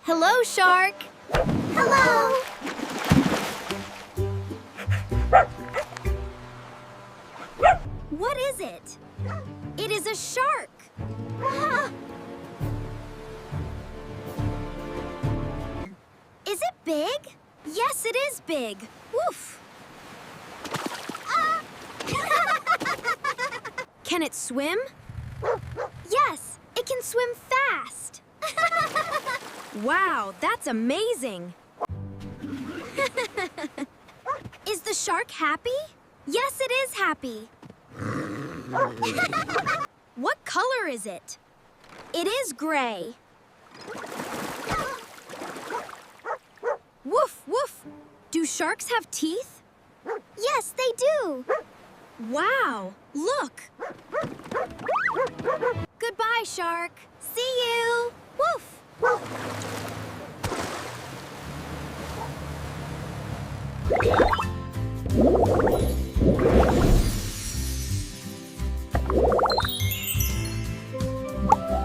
Hello, shark. Hello. What is it? It is a shark. Is it big? Yes, it is big. Woof. Can it swim? Yes, it can swim fast. Wow, that's amazing. Is the shark happy? Yes, it is happy. What color is it? It is gray. Woof, woof. Do sharks have teeth? Yes, they do. Wow, look. Goodbye, shark. See you. Woof.